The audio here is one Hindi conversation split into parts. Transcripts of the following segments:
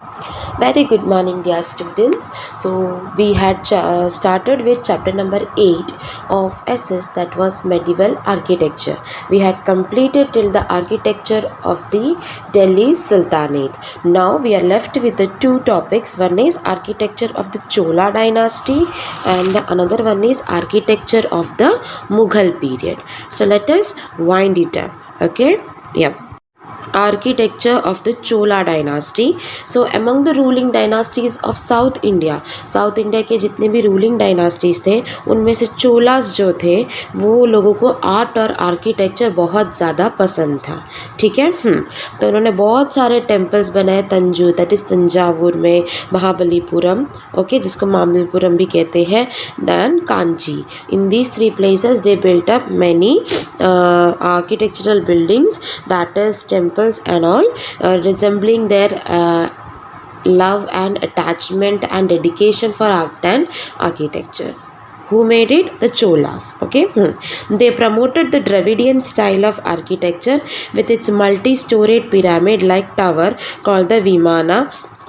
Very good morning, dear students. So we had started with chapter number 8 of SS, that was medieval architecture. We had completed till the architecture of the Delhi Sultanate. Now we are left with the two topics. One is architecture of the Chola dynasty and another one is architecture of the Mughal period. So let us wind it up. Okay. Yeah. Architecture of the Chola dynasty. So among the ruling dynasties of South India के जितने भी रूलिंग डायनास्टीज थे उनमें से चोलास जो थे वो लोगों को आर्ट और आर्किटेक्चर बहुत ज़्यादा पसंद था. ठीक है. तो उन्होंने बहुत सारे टेम्पल्स बनाए तंजूर, दैट इज़ तंजावुर में, महाबलीपुरम, ओके, जिसको मामल्लपुरम भी कहते हैं, then Kanchi. In these three places they built up many architectural buildings, that is temples and all, resembling their love and attachment and dedication for art and architecture. Who made it? The Cholas. Okay. They promoted the Dravidian style of architecture with its multi-storied pyramid-like tower called the Vimana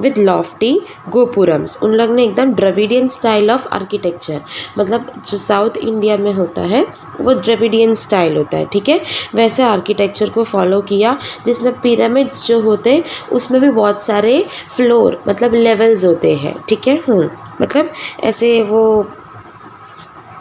with lofty gopurams. उन लोग ने एकदम द्रविडियन स्टाइल ऑफ आर्किटेक्चर, मतलब जो साउथ इंडिया में होता है वो द्रविडियन स्टाइल होता है, ठीक है, वैसे आर्किटेक्चर को फॉलो किया, जिसमें पिरामिड्स जो होते उसमें भी बहुत सारे फ्लोर मतलब लेवल्स होते हैं. ठीक है. मतलब ऐसे वो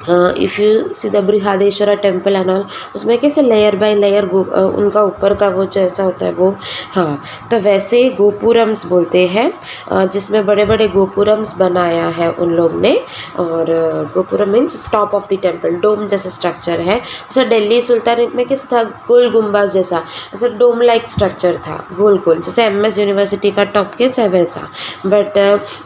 if you see the Brihadeeswara temple and all, उसमें कैसे लेयर बाय लेयर उनका ऊपर का वो जो ऐसा होता है वो, हाँ, तो वैसे गोपुरम्स बोलते हैं, जिसमें बड़े बड़े गोपुरम्स बनाया है उन लोग ने. और gopuram means top of the temple, dome जैसा स्ट्रक्चर है. जैसा दिल्ली सुल्तानेट में कैसा था, गोल गुम्बाज जैसा, ऐसा डोम लाइक स्ट्रक्चर था, गोल गोल, जैसे MS यूनिवर्सिटी का टॉप कैसा है वैसा. बट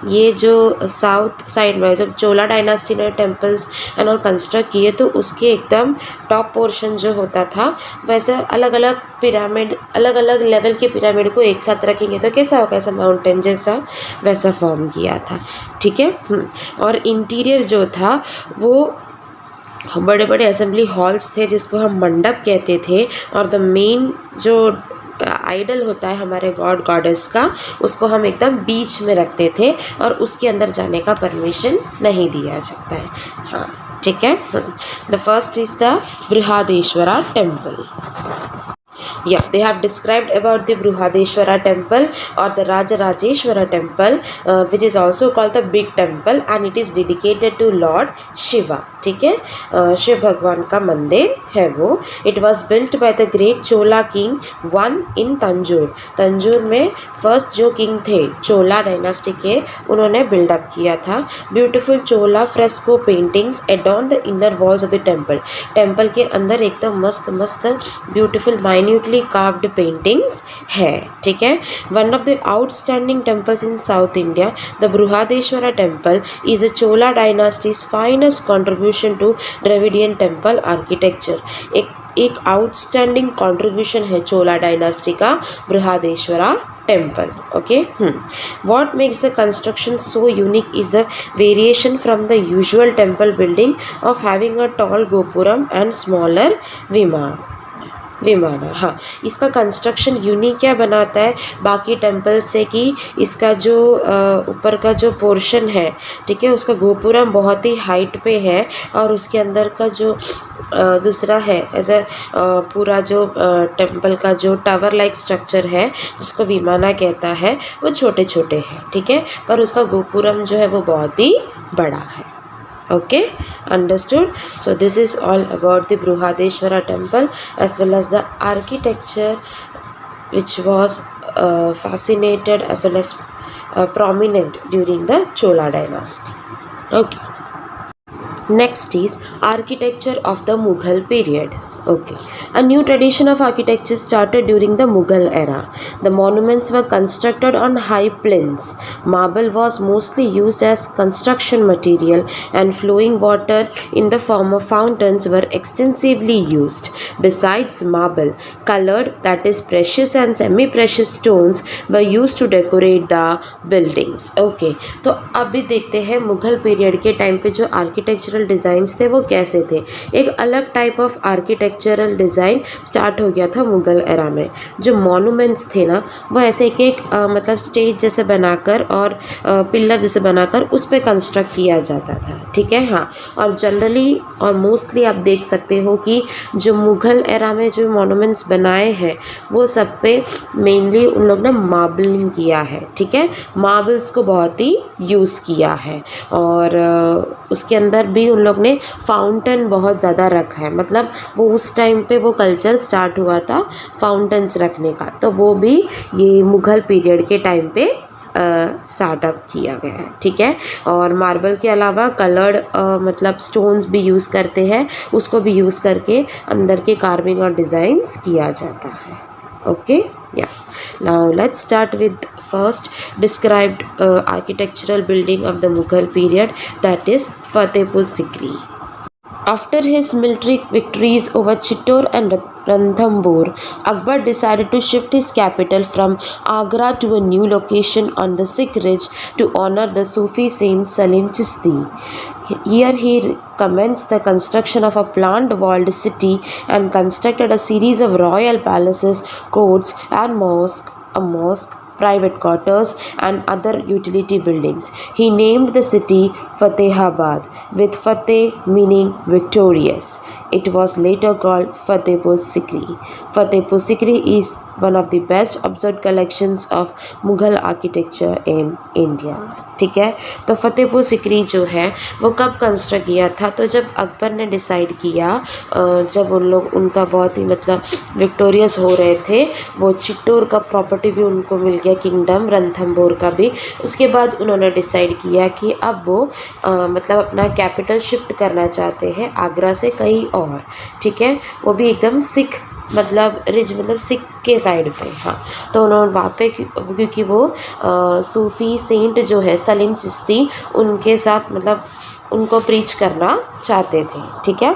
ये जो साउथ साइड में जब चोला डायनास्टी ने टेम्पल्स एंड और कंस्ट्रक्ट किए तो उसके एकदम टॉप पोर्शन जो होता था वैसे अलग अलग पिरामिड, अलग अलग लेवल के पिरामिड को एक साथ रखेंगे तो कैसा होगा, ऐसा माउंटेन जैसा वैसा फॉर्म किया था. ठीक है. और इंटीरियर जो था वो बड़े बड़े असेंबली हॉल्स थे जिसको हम मंडप कहते थे. और द मेन जो आइडल होता है हमारे गॉड गॉडेस का, उसको हम एकदम बीच में रखते थे और उसके अंदर जाने का परमिशन नहीं दिया जाता है. हाँ, ठीक है. The first is the Brihadeeswara temple. Yeah, they have described about the Brihadeshwara temple or the Rajarajeshwara temple, which is also called the big temple, and it is dedicated to Lord Shiva. ठीक है. शिव भगवान का मंदिर है वो. It was built by the great Chola king one in Tanjore. Tanjur में फर्स्ट जो किंग थे चोला डायनास्टी के, उन्होंने बिल्डअप किया था. Beautiful Chola fresco paintings adorn the inner walls of the temple. Temple के अंदर एकदम मस्त मस्त ब्यूटिफुल minutely carved paintings है. ठीक है. One of the outstanding temples in South India, the Brihadeshwara temple, is the Chola dynasty's finest contribution to Dravidian temple architecture. एक आउटस्टैंडिंग कंट्रीब्यूशन है चोला डायनास्टी का Brihadeeswara temple. Okay. What makes the construction so unique is the variation from the usual temple building of having a tall gopuram and smaller विमाना. हाँ, इसका कंस्ट्रक्शन यूनिक क्या बनाता है बाकी टेम्पल से कि इसका जो ऊपर का जो पोर्शन है, ठीक है, उसका गोपुरम बहुत ही हाइट पे है और उसके अंदर का जो दूसरा है ऐसा पूरा जो टेम्पल का जो टावर लाइक स्ट्रक्चर है जिसको विमाना कहता है वो छोटे छोटे हैं. ठीक है. पर उसका गोपुरम जो है वो बहुत ही बड़ा है. Okay, understood. So this is all about the Brihadeshwara temple as well as the architecture which was fascinated as well as prominent during the Chola dynasty. Okay. Next is architecture of the Mughal period. Okay. A new tradition of architecture started during the Mughal era. The monuments were constructed on high plinths. Marble was mostly used as construction material and flowing water in the form of fountains were extensively used. Besides marble, colored, that is precious and semi-precious stones were used to decorate the buildings. Okay. तो अभी देखते हैं मुगल पीरियड के टाइम पे जो आर्किटेक्चरल डिज़ाइंस थे वो कैसे थे. एक अलग type of architecture architectural design start हो गया था मुग़ल एरा में। जो मॉन्यूमेंट्स थे ना वो ऐसे एक एक मतलब स्टेज जैसे बनाकर और पिलर जैसे बनाकर उस पे कंस्ट्रक्ट किया जाता था, ठीक है। हाँ, और जनरली और मोस्टली आप देख सकते हो कि जो मुग़ल एरा में जो मॉन्यूमेंट्स बनाए हैं वो सब पे मेनली उन लोग ने मार्बलिंग किया है, ठीक है। मार्बल्स को बहुत ही यूज़ किया है और उसके अंदर भी उन लोग ने फाउंटेन बहुत ज़्यादा रखा है, मतलब वो उस टाइम पे वो कल्चर स्टार्ट हुआ था फाउंटेन्स रखने का, तो वो भी ये मुग़ल पीरियड के टाइम पे स्टार्टअप किया गया है, ठीक है। और मार्बल के अलावा कलर्ड मतलब स्टोन्स भी यूज़ करते हैं, उसको भी यूज़ करके अंदर के कार्विंग और डिज़ाइंस किया जाता है। ओके, या now let's start with first described architectural building of the Mughal period, that is Fatehpur Sikri. After his military victories over Chittor and Ranthambore, Akbar decided to shift his capital from Agra to a new location on the Sikh Ridge to honor the Sufi saint Salim Chishti. Here he commenced the construction of a planned walled city and constructed a series of royal palaces, courts and a mosque, private quarters and other utility buildings. He named the city Fatehabad, with Fateh meaning victorious. It was later called Fatehpur Sikri. Fatehpur Sikri is one of the best observed collections of Mughal architecture in India. ठीक है, तो फतेहपुर सिकरी जो है वो कब कंस्ट्रक्ट किया था? तो जब अकबर ने डिसाइड किया, जब उन लोग उनका बहुत ही मतलब विक्टोरियस हो रहे थे, वो चित्तौड़ का प्रॉपर्टी भी उनको मिल गया, किंगडम रणथंभौर का भी। उसके बाद उन्होंने डिसाइड किया कि अब वो मतलब अपना कैपिटल शिफ्ट करना चाहते हैं आगरा से कहीं और, ठीक है, वो भी एकदम सिख मतलब रिज मतलब सिख के साइड पे। हाँ, तो उन्होंने वहाँ पे क्योंकि वो सूफ़ी सेंट जो है सलीम चिश्ती उनके साथ मतलब उनको प्रीच करना चाहते थे, ठीक है।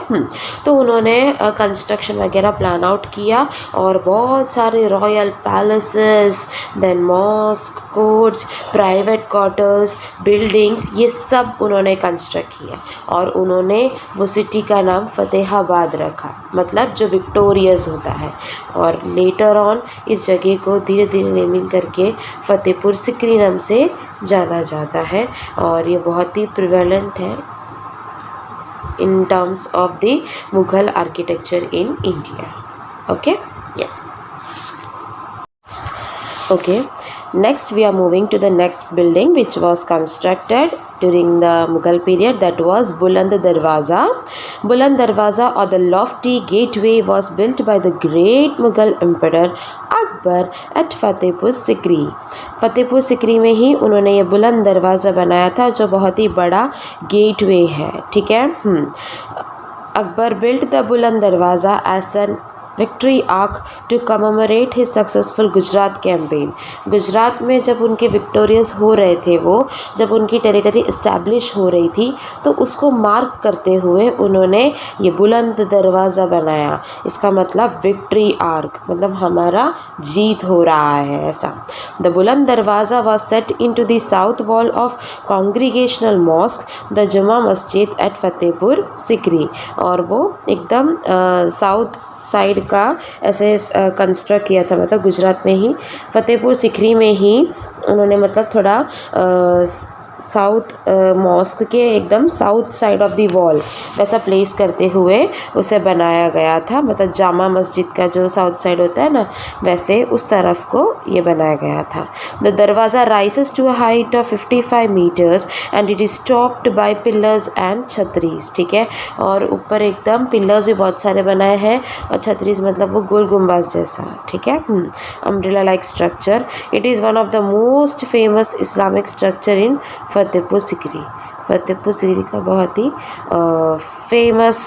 तो उन्होंने कंस्ट्रक्शन वगैरह प्लान आउट किया और बहुत सारे royal palaces, then mosque, courts, private quarters, buildings, ये सब उन्होंने कंस्ट्रक्ट किया और उन्होंने वो सिटी का नाम फतेहाबाद रखा, मतलब जो विक्टोरियस होता है। और लेटर ऑन इस जगह को धीरे धीरे नेमिंग करके फतेहपुर सिकरी नाम से जाना जाता है और ये बहुत ही प्रिवेलेंट है in terms of the Mughal architecture in India. Okay, yes. Okay, next we are moving to the next building which was constructed during the Mughal period, that was Buland Darwaza. Buland Darwaza or the lofty gateway was built by the great Mughal emperor Akbar at Fatehpur Sikri. Fatehpur Sikri में ही उन्होंने ये बुलंद दरवाज़ा बनाया था जो बहुत ही बड़ा गेटवे है, ठीक है। अकबर built the बुलंद Darwaza as an victory arch to commemorate his successful Gujarat campaign. Gujarat में जब उनके विक्टोरियस हो रहे थे, वो जब उनकी टेरिटरी इस्टेब्लिश हो रही थी, तो उसको मार्क करते हुए उन्होंने ये बुलंद दरवाज़ा बनाया। इसका मतलब विक्ट्री आर्क, मतलब हमारा जीत हो रहा है ऐसा। The Buland Darwaza was set into the south wall of congregational mosque the Jama Masjid eight Fatehpur Sikri, और वो एकदम साउथ साइड का ऐसे कंस्ट्रक्ट किया था, मतलब गुजरात में ही फतेहपुर सिकरी में ही उन्होंने मतलब थोड़ा साउथ मॉस्क के एकदम south side of the wall वैसा प्लेस करते हुए उसे बनाया गया था, मतलब जामा मस्जिद का जो साउथ साइड होता है ना, वैसे उस तरफ को ये बनाया गया था। The darwaza rises to a height of 55 meters and it is topped by pillars and chhatris, ठीक है। और ऊपर एकदम पिलर्स भी बहुत सारे बनाए हैं और छतरीज मतलब वो गोल गुम्बाज जैसा, ठीक है, umbrella like structure. It is one of the most famous Islamic structure in Fatehpur Sikri. Fatehpur Sikri का बहुत ही फेमस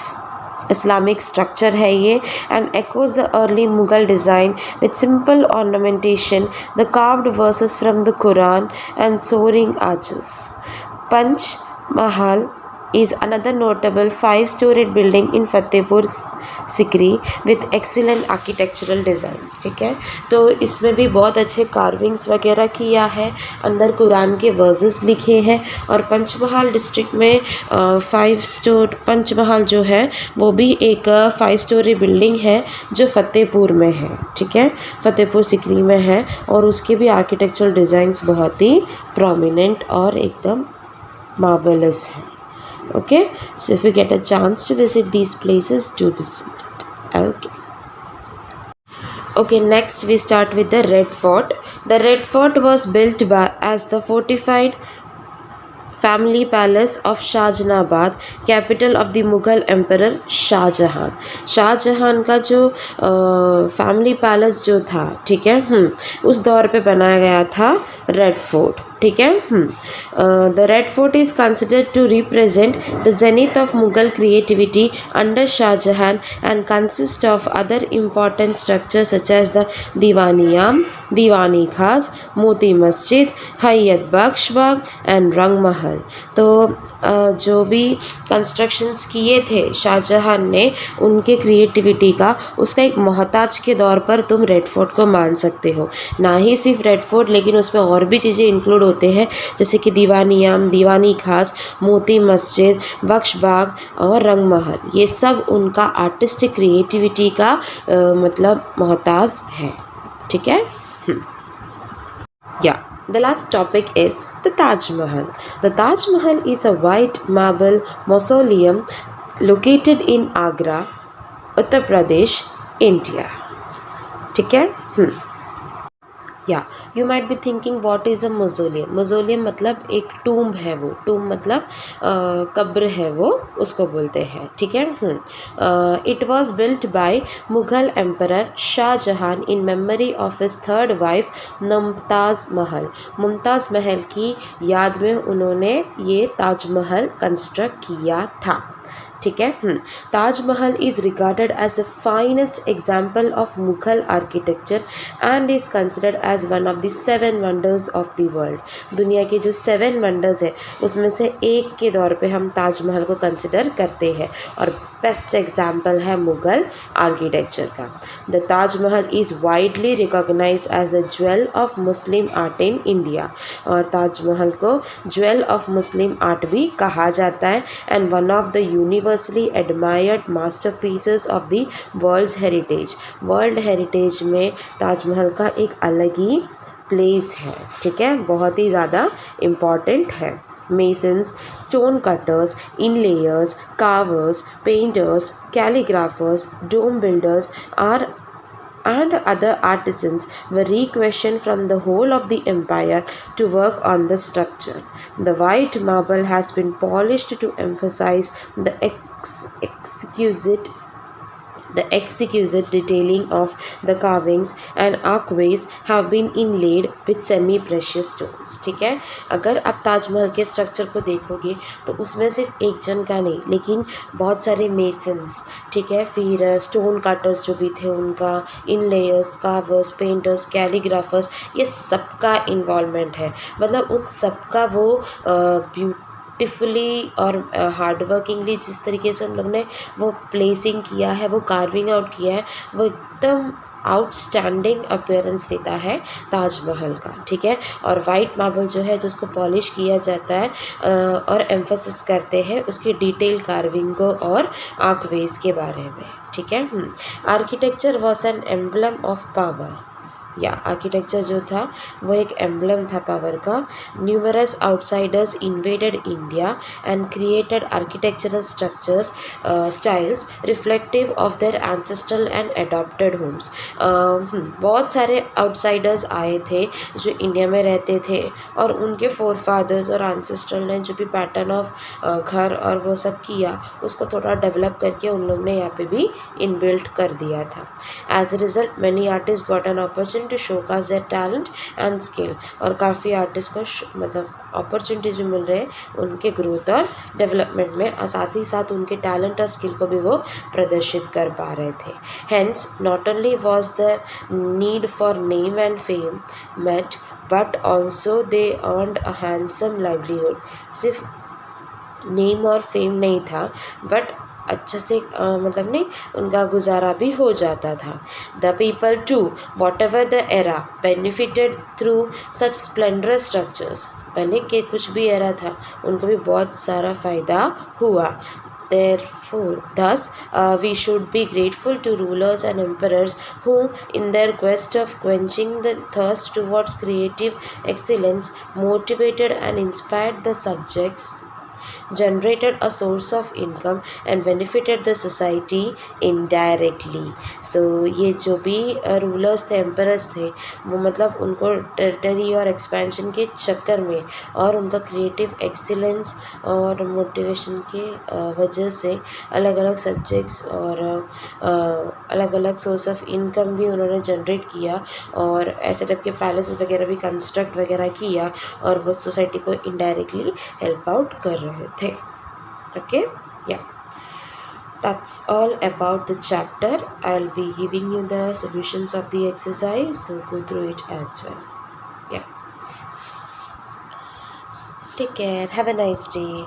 इस्लामिक स्ट्रक्चर है ये, and echoes the early Mughal design with simple ornamentation, the carved verses from the Quran and soaring arches. Punch Mahal is another notable 5-storied building in Fatehpur Sikri with excellent architectural designs. ठीक है, तो इसमें भी बहुत अच्छे कार्विंग्स वगैरह किया है, अंदर कुरान के वर्सेस लिखे हैं। और पंचमहाल डिस्ट्रिक्ट में 5 पंचमहाल जो है वो भी एक 5 स्टोरी बिल्डिंग है जो फतेहपुर में है। ठीक है, फतेहपुर सिकरी में है और उसके भी आर्किटेक्चरल डिज़ाइंस बहुत ही प्रोमिनेंट और एकदम मार्वलस है। Okay, so if you get a chance to visit these places, do visit it. Okay, next we start with the Red Fort. The Red Fort was built as the fortified family palace of Shahjahanabad, capital of the Mughal emperor Shahjahan. Shahjahan का जो फैमिली पैलेस जो था, ठीक है, उस दौर पे बनाया गया था रेड फोर्ट। ठीक है, the red fort is considered to represent the zenith of Mughal creativity under Shahjahan and consist of other important structures such as the Diwan i Aam, Diwani Khas, Moti मस्जिद, हय्यत बख्श बाग एंड रंग महल। तो जो भी कंस्ट्रक्शंस किए थे शाहजहां ने उनके क्रिएटिविटी का, उसका एक मोहताज के दौर पर तुम रेड फोर्ट को मान सकते हो। ना ही सिर्फ रेड फोर्ट, लेकिन उसमें और भी चीज़ें इंक्लूड होते हैं, जैसे कि दीवानियाम, दीवानी खास, मोती मस्जिद, बख्श बाग और रंग महल। ये सब उनका आर्टिस्टिक क्रिएटिविटी का मतलब मोहताज है। ठीक है, या The last topic is the Taj Mahal. The Taj Mahal is a white marble mausoleum located in Agra, Uttar Pradesh, India. ठीक है, या you might be thinking what is a mausoleum. Mausoleum मतलब एक टूम्ब है, वो टूम्ब मतलब कब्र है, वो उसको बोलते हैं। ठीक है, it was built by Mughal emperor Shahjahan in memory of his third wife Mumtaz Mahal. Mumtaz महल की याद में उन्होंने ये ताजमहल कंस्ट्रक्ट किया था। ठीक है, Taj Mahal is regarded as the finest example of Mughal architecture and is considered as one of the 7 wonders of the world. दुनिया के जो 7 वंडर्स है उसमें से एक के दौर पे हम ताजमहल को कंसिडर करते हैं और बेस्ट एग्जाम्पल है मुगल आर्किटेक्चर का। The Taj Mahal is widely recognise as the jewel of Muslim art in India. और ताजमहल को ज्वेल ऑफ मुस्लिम आर्ट भी कहा जाता है and one of the universally admired masterpieces of the world's heritage. World heritage में ताजमहल का एक अलग ही प्लेस है। ठीक है, बहुत ही ज़्यादा इम्पॉर्टेंट है। Masons, stone cutters, inlayers, carvers, painters, calligraphers, dome builders and other artisans were requisitioned from the whole of the empire to work on the structure. The white marble has been polished to emphasize the exquisite detailing of the carvings and archways have been inlaid with semi-precious stones. ठीक है, अगर आप ताजमहल के स्ट्रक्चर को देखोगे तो उसमें सिर्फ एक जन का नहीं, लेकिन बहुत सारे मेसन्स, ठीक है, फिर स्टोन कटर्स जो भी थे उनका, इनलेयर्स, कार्वर्स, पेंटर्स, कैलीग्राफर्स, ये सबका इन्वॉल्वमेंट है। मतलब उन सबका वो ब्यूटीफुली और हार्डवर्किंगली जिस तरीके से उन लोग ने वो प्लेसिंग किया है, वो कार्विंग आउट किया है, वो एकदम आउटस्टैंडिंग अपीयरेंस देता है ताजमहल का। ठीक है, और वाइट मार्बल जो है, जो उसको पॉलिश किया जाता है और एम्फोसिस करते हैं उसकी डिटेल कार्विंग को और आर्कवेज के बारे में। ठीक है, architecture was an emblem of power, या आर्किटेक्चर जो था वो एक एम्बलम था पावर का। Numerous outsiders invaded India and created architectural structures styles reflective of their ancestral and adopted homes. बहुत सारे आउटसाइडर्स आए थे जो इंडिया में रहते थे और उनके फोरफादर्स और एंसेस्ट्रल ने जो भी पैटर्न ऑफ घर और वो सब किया उसको थोड़ा डेवलप करके उन लोग ने यहाँ पे भी इनबिल्ट कर दिया था। As a result many artist got an opportunity to showcase their talent and skill. और काफ़ी आर्टिस्ट को मतलब अपॉर्चुनिटीज़ भी मिल रहे हैं उनके ग्रोथ और डेवलपमेंट में, और साथ ही साथ उनके टैलेंट और स्किल को भी वो प्रदर्शित कर पा रहे थे। Hence not only was the need for name and fame met but also they earned a handsome livelihood. सिर्फ नेम और फेम नहीं था, बट अच्छे से मतलब नहीं, उनका गुजारा भी हो जाता था। The people too, whatever the era, benefited through such splendorous structures. पहले के कुछ भी एरा था, उनको भी बहुत सारा फ़ायदा हुआ। Therefore, thus, we should be grateful to rulers and emperors who, in their quest of quenching the thirst towards creative excellence, motivated and inspired the subjects, generated a source of income and benefited the society indirectly. So ये जो भी रूलर्स थे, एम्परर्स थे, वो मतलब उनको टेरिटरी और एक्सपेंशन के चक्कर में और उनका क्रिएटिव एक्सीलेंस और मोटिवेशन के वजह से अलग अलग सब्जेक्ट्स और अलग अलग सोर्स ऑफ इनकम भी उन्होंने जनरेट किया और ऐसे टाइप के पैलेस वगैरह भी कंस्ट्रक्ट वगैरह किया और वो सोसाइटी को इनडायरेक्टली हेल्प आउट कर रहे थे। ओके, या that's all about the chapter. I'll be giving you the solutions of the exercise, so go through it as well. Yeah, take care, have a nice day.